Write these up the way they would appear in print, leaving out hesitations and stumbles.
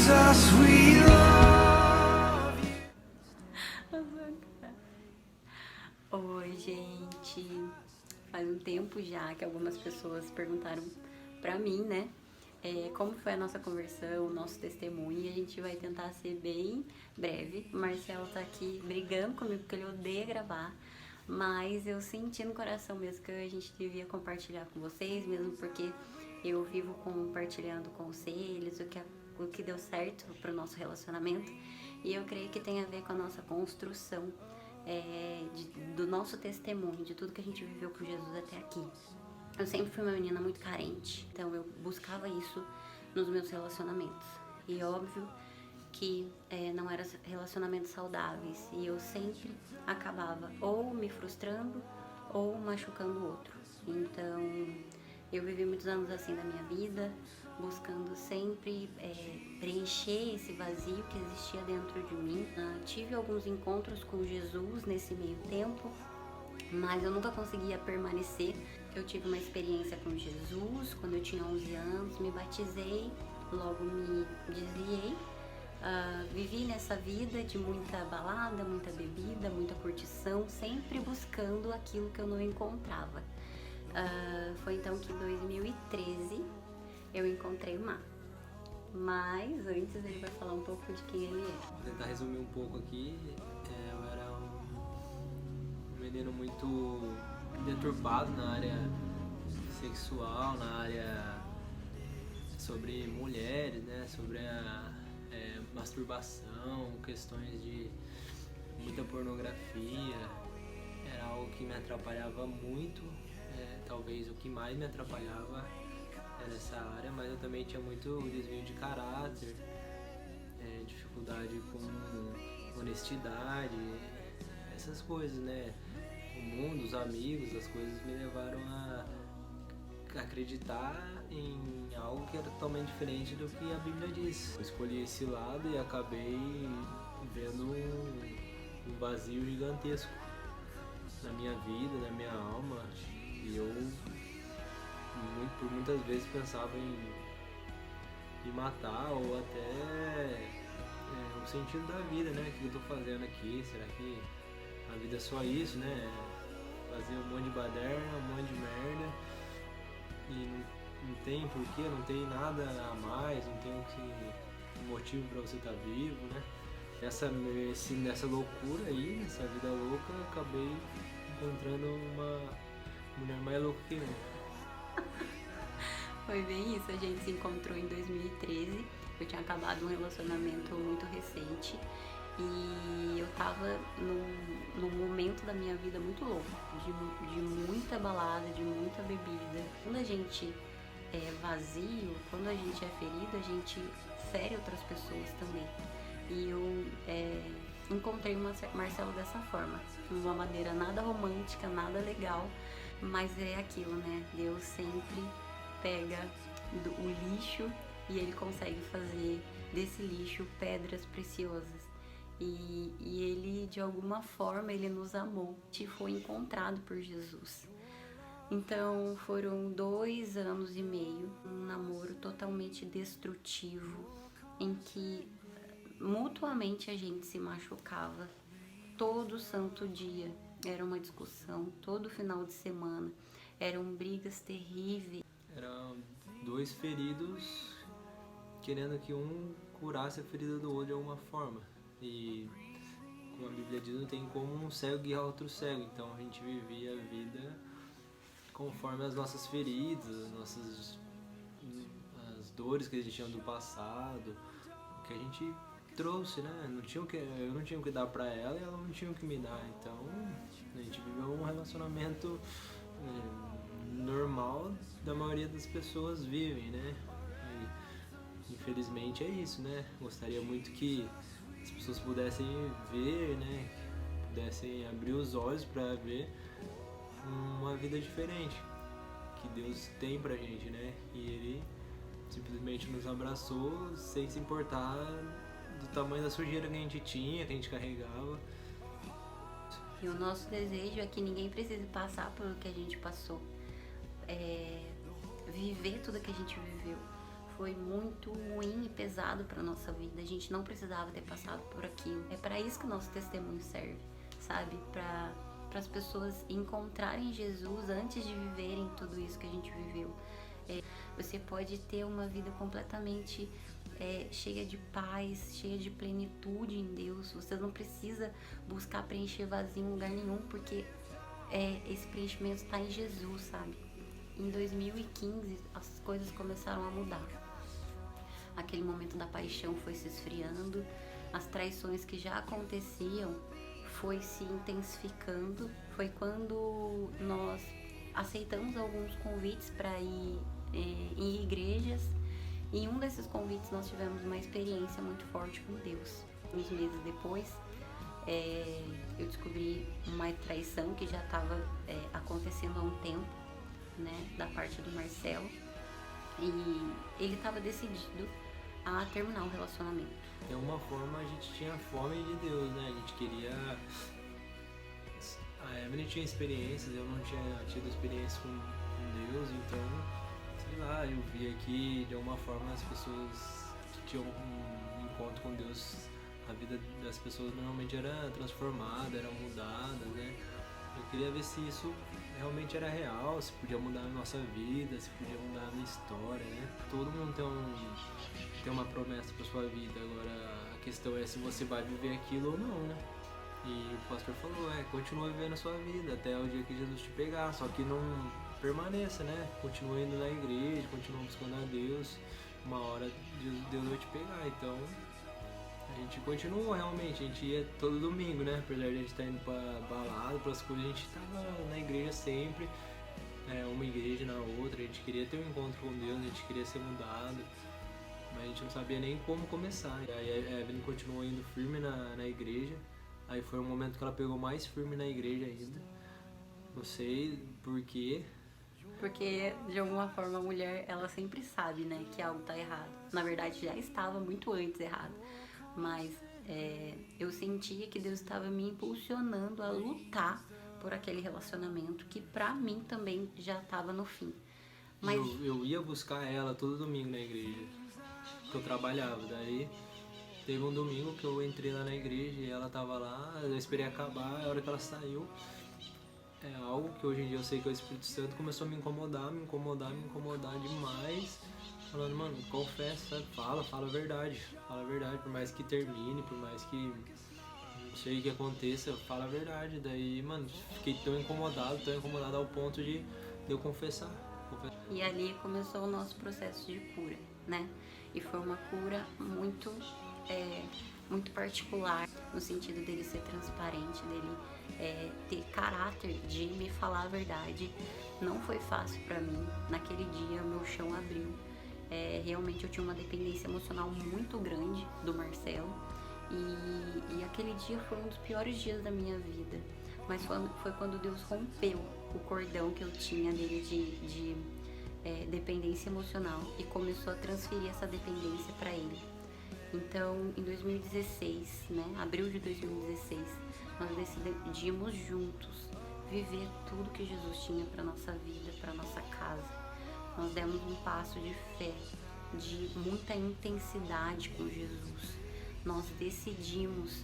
Jesus, we love you. Oi, gente. Faz um tempo já que algumas pessoas perguntaram pra mim, né? Como foi a nossa conversão, o nosso testemunho, e a gente vai tentar ser bem breve. O Marcelo tá aqui brigando comigo porque ele odeia gravar, mas eu senti no coração mesmo que a gente devia compartilhar com vocês, mesmo porque eu vivo compartilhando conselhos, o que deu certo pro nosso relacionamento, e eu creio que tem a ver com a nossa construção, do nosso testemunho, de tudo que a gente viveu com Jesus até aqui. Eu sempre fui uma menina muito carente, então eu buscava isso nos meus relacionamentos. E óbvio que não eram relacionamentos saudáveis, e eu sempre acabava ou me frustrando ou machucando o outro. Então eu vivi muitos anos assim na minha vida, buscando sempre preencher esse vazio que existia dentro de mim. Tive alguns encontros com Jesus nesse meio tempo, mas eu nunca conseguia permanecer. Eu tive uma experiência com Jesus quando eu tinha 11 anos, me batizei, logo me desviei. Vivi nessa vida de muita balada, muita bebida, muita curtição, sempre buscando aquilo que eu não encontrava. Foi então que em 2013 eu encontrei o Mar. Mas antes ele vai falar um pouco de quem ele é. Vou tentar resumir um pouco aqui. Eu era um menino muito deturpado na área sexual, na área sobre mulheres, né? Sobre a masturbação, questões de muita pornografia. Era algo que me atrapalhava muito. Talvez o que mais me atrapalhava era essa área, mas eu também tinha muito desvio de caráter, dificuldade com honestidade, essas coisas, né? O mundo, os amigos, as coisas me levaram a acreditar em algo que era totalmente diferente do que a Bíblia diz. Eu escolhi esse lado e acabei vendo um vazio gigantesco na minha vida, na minha alma, e eu por muitas vezes pensava em me matar, ou até o sentido da vida, né? O que eu tô fazendo aqui? Será que a vida é só isso, né? Fazer um monte de baderna, um monte de merda, e não tem porquê, não tem nada a mais, não tem um motivo pra você estar vivo, né? Nessa loucura aí, nessa vida louca, eu acabei encontrando uma mulher mais louca que eu. Foi bem isso, a gente se encontrou em 2013, eu tinha acabado um relacionamento muito recente e eu tava num momento da minha vida muito louco, de muita balada, de muita bebida. Quando a gente é vazio, quando a gente é ferido, a gente fere outras pessoas também. E eu encontrei o Marcelo dessa forma, de uma maneira nada romântica, nada legal, mas é aquilo, né? Deus sempre pega o lixo e ele consegue fazer desse lixo pedras preciosas. E ele, de alguma forma, ele nos amou e foi encontrado por Jesus. Então foram 2 anos e meio, um namoro totalmente destrutivo, em que mutuamente a gente se machucava todo santo dia. Era uma discussão todo final de semana, eram brigas terríveis. Eram 2 feridos querendo que um curasse a ferida do outro de alguma forma. E como a Bíblia diz, não tem como um cego guiar outro cego. Então a gente vivia a vida conforme as nossas feridas, as dores que a gente tinha do passado, que a gente trouxe, né? Eu não tinha o que dar pra ela e ela não tinha o que me dar. Então a gente viveu um relacionamento normal da maioria das pessoas vivem, né? E infelizmente é isso, né? Gostaria muito que as pessoas pudessem ver, né? Pudessem abrir os olhos para ver uma vida diferente que Deus tem pra gente, né? E Ele simplesmente nos abraçou sem se importar do tamanho da sujeira que a gente tinha, que a gente carregava. E o nosso desejo é que ninguém precise passar pelo que a gente passou, viver tudo que a gente viveu. foi muito ruim e pesado para nossa vida. A gente não precisava ter passado por aquilo. É para isso que o nosso testemunho serve, sabe? Para as pessoas encontrarem Jesus antes de viverem tudo isso que a gente viveu. Você pode ter uma vida completamente cheia de paz, cheia de plenitude em Deus. Você não precisa buscar preencher vazio em lugar nenhum, porque esse preenchimento está em Jesus, sabe? Em 2015 as coisas começaram a mudar. Aquele momento da paixão foi se esfriando, as traições que já aconteciam foi se intensificando. Foi quando nós aceitamos alguns convites para ir em igrejas, e em um desses convites nós tivemos uma experiência muito forte com Deus. Uns meses depois eu descobri uma traição que já estava acontecendo há um tempo, né, da parte do Marcelo, e ele estava decidido a terminar o relacionamento. De alguma forma a gente tinha fome de Deus, né? A gente queria... A Evelyn tinha experiências, eu não tinha tido experiência com Deus, então, sei lá, eu via que de alguma forma as pessoas que tinham um encontro com Deus, a vida das pessoas normalmente era transformada, era mudada, né? Eu queria ver se isso realmente era real, se podia mudar a nossa vida, se podia mudar a minha história, né? Todo mundo tem uma promessa para sua vida, agora a questão é se você vai viver aquilo ou não, né? E o pastor falou, continua vivendo a sua vida até o dia que Jesus te pegar, só que não permaneça, né? Continua indo na igreja, continua buscando a Deus, uma hora Deus vai te pegar, então... A gente continua realmente, a gente ia todo domingo, né? Apesar de a gente estar indo pra balada, pras coisas, a gente tava na igreja sempre, uma igreja na outra, a gente queria ter um encontro com Deus, a gente queria ser mudado, mas a gente não sabia nem como começar. E aí a Evelyn continuou indo firme na igreja, aí foi um momento que ela pegou mais firme na igreja ainda, não sei porquê. Porque, de alguma forma, a mulher, ela sempre sabe, né, que algo tá errado. Na verdade, já estava muito antes errado. Mas eu sentia que Deus estava me impulsionando a lutar por aquele relacionamento que pra mim também já estava no fim. Mas eu ia buscar ela todo domingo na igreja, que eu trabalhava. Daí teve um domingo que eu entrei lá na igreja e ela tava lá, eu esperei acabar, a hora que ela saiu, algo que hoje em dia eu sei que é o Espírito Santo, começou a me incomodar demais. Falando, mano, confessa, sabe? Fala a verdade, por mais que termine, por mais que não sei o que aconteça, fala a verdade. Daí, mano, fiquei tão incomodado ao ponto de eu confessar. E ali começou o nosso processo de cura, né? E foi uma cura muito particular, no sentido dele ser transparente, dele ter caráter de me falar a verdade. Não foi fácil pra mim. Naquele dia, meu chão abriu. Realmente eu tinha uma dependência emocional muito grande do Marcelo, e aquele dia foi um dos piores dias da minha vida, mas foi quando Deus rompeu o cordão que eu tinha dele de dependência emocional e começou a transferir essa dependência para ele. Então, em 2016, né, abril de 2016, nós decidimos juntos viver tudo que Jesus tinha para nossa vida, para nossa casa. Nós demos um passo de fé, de muita intensidade com Jesus. Nós decidimos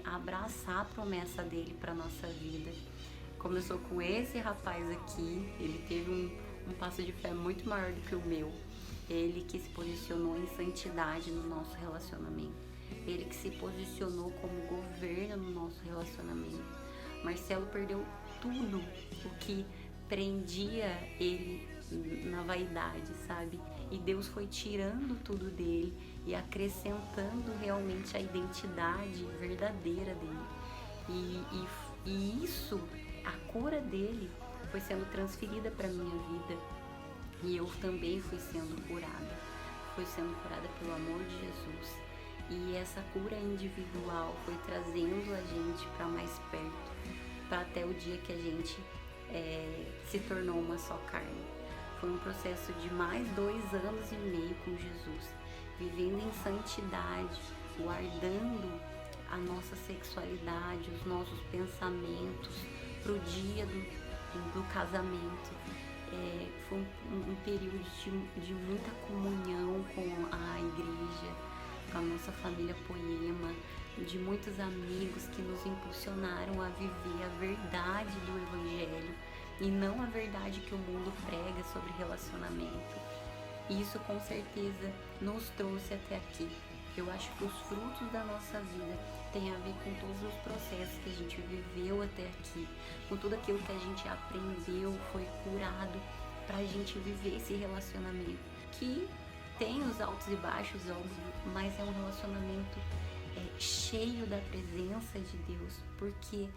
abraçar a promessa dele para nossa vida. Começou com esse rapaz aqui, ele teve um passo de fé muito maior do que o meu. Ele que se posicionou em santidade no nosso relacionamento. Ele que se posicionou como governo no nosso relacionamento. Marcelo perdeu tudo o que prendia ele na vaidade, sabe? E Deus foi tirando tudo dele e acrescentando realmente a identidade verdadeira dele. E isso, a cura dele, foi sendo transferida para minha vida. E eu também fui sendo curada. Fui sendo curada pelo amor de Jesus. E essa cura individual foi trazendo a gente para mais perto, para até o dia que a gente se tornou uma só carne. Foi um processo de mais 2 anos e meio com Jesus, vivendo em santidade, guardando a nossa sexualidade, os nossos pensamentos pro dia do casamento. Foi um período de muita comunhão com a igreja, com a nossa família Poema, de muitos amigos que nos impulsionaram a viver a verdade do Evangelho e não a verdade que o mundo prega sobre relacionamento. Isso com certeza nos trouxe até aqui. Eu acho que os frutos da nossa vida têm a ver com todos os processos que a gente viveu até aqui, com tudo aquilo que a gente aprendeu, foi curado pra gente viver esse relacionamento, que tem os altos e baixos, óbvio, mas é um relacionamento cheio da presença de Deus, porque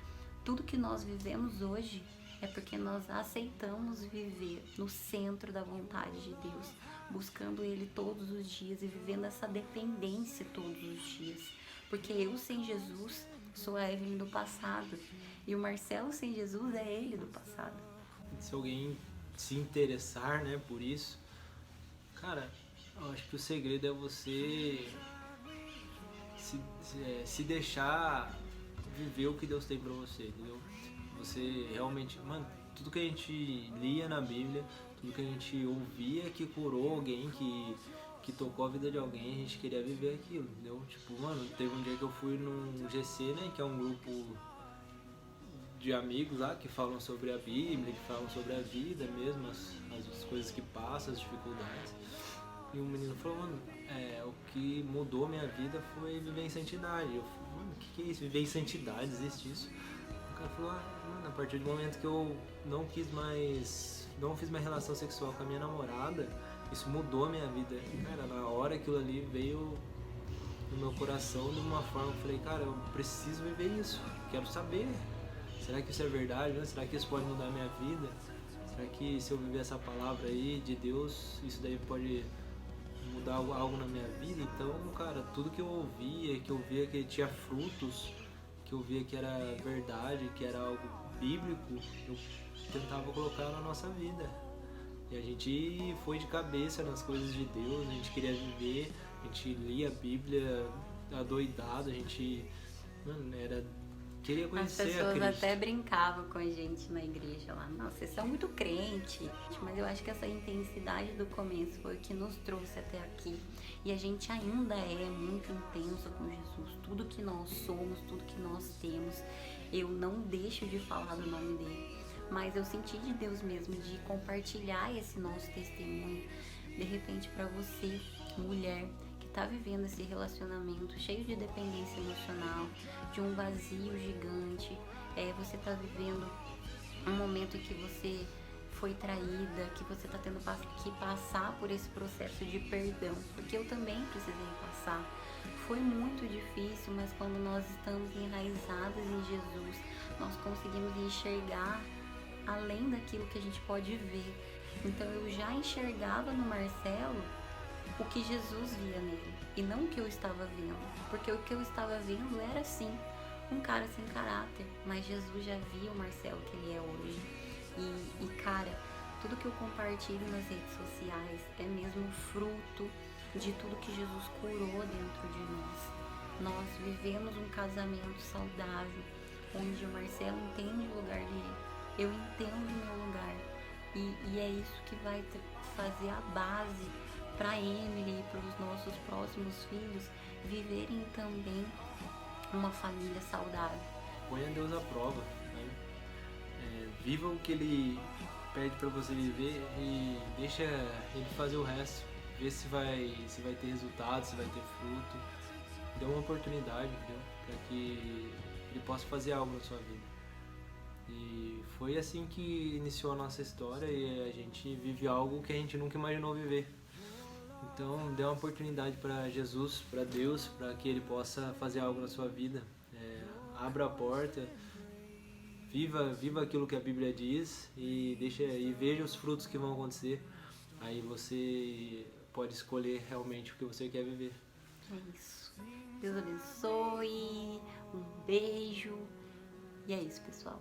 tudo que nós vivemos hoje é porque nós aceitamos viver no centro da vontade de Deus, buscando Ele todos os dias e vivendo essa dependência todos os dias. Porque eu sem Jesus sou a Evelyn do passado e o Marcelo sem Jesus é ele do passado. Se alguém se interessar, né, por isso, cara, eu acho que o segredo é você se deixar viver o que Deus tem pra você, entendeu? Você realmente, mano, tudo que a gente lia na Bíblia, tudo que a gente ouvia que curou alguém, que tocou a vida de alguém, a gente queria viver aquilo, entendeu? Tipo, mano, teve um dia que eu fui num GC, né, que é um grupo de amigos lá que falam sobre a Bíblia, que falam sobre a vida mesmo, as coisas que passam, as dificuldades. E um menino falou, mano, o que mudou minha vida foi viver em santidade. Eu falei, mano, o que é isso? Viver em santidade, existe isso? O cara falou, mano, a partir do momento que eu não fiz minha relação sexual com a minha namorada, isso mudou a minha vida. Cara, na hora aquilo ali veio no meu coração de uma forma, eu falei, cara, eu preciso viver isso, quero saber. Será que isso é verdade? Né? Será que isso pode mudar a minha vida? Será que se eu viver essa palavra aí de Deus, isso daí pode mudar algo na minha vida? Então, cara, tudo que eu via que tinha frutos, que eu via que era verdade, que era algo bíblico, eu tentava colocar na nossa vida. E a gente foi de cabeça nas coisas de Deus, a gente queria viver, a gente lia a Bíblia adoidado, a gente, mano, queria conhecer a Cristo. As pessoas até brincavam com a gente na igreja lá. Nossa, vocês são muito crente. Mas eu acho que essa intensidade do começo foi o que nos trouxe até aqui. E a gente ainda é muito intenso com Jesus. Tudo que nós somos, tudo que nós temos, eu não deixo de falar do nome dele. Mas eu senti de Deus mesmo de compartilhar esse nosso testemunho. De repente, para você, mulher, tá vivendo esse relacionamento cheio de dependência emocional, de um vazio gigante, você tá vivendo um momento em que você foi traída, que você tá tendo que passar por esse processo de perdão, porque eu também precisei passar. Foi muito difícil, mas quando nós estamos enraizadas em Jesus, nós conseguimos enxergar além daquilo que a gente pode ver. Então eu já enxergava no Marcelo o que Jesus via nele e não o que eu estava vendo, porque o que eu estava vendo era sim um cara sem caráter, mas Jesus já via o Marcelo que ele é hoje. E cara, tudo que eu compartilho nas redes sociais é mesmo fruto de tudo que Jesus curou dentro de nós. Nós vivemos um casamento saudável, onde o Marcelo entende o lugar dele, eu entendo o meu lugar, e é isso que vai fazer a base para Emily e para os nossos próximos filhos viverem também uma família saudável. Põe a Deus à prova, né? Viva o que Ele pede para você viver e deixa Ele fazer o resto. Vê se vai ter resultado, se vai ter fruto. Dê uma oportunidade, entendeu? Para que Ele possa fazer algo na sua vida. E foi assim que iniciou a nossa história e a gente vive algo que a gente nunca imaginou viver. Então, dê uma oportunidade para Jesus, para Deus, para que Ele possa fazer algo na sua vida. Abra a porta, viva aquilo que a Bíblia diz e veja os frutos que vão acontecer. Aí você pode escolher realmente o que você quer viver. É isso. Deus abençoe, um beijo. E é isso, pessoal.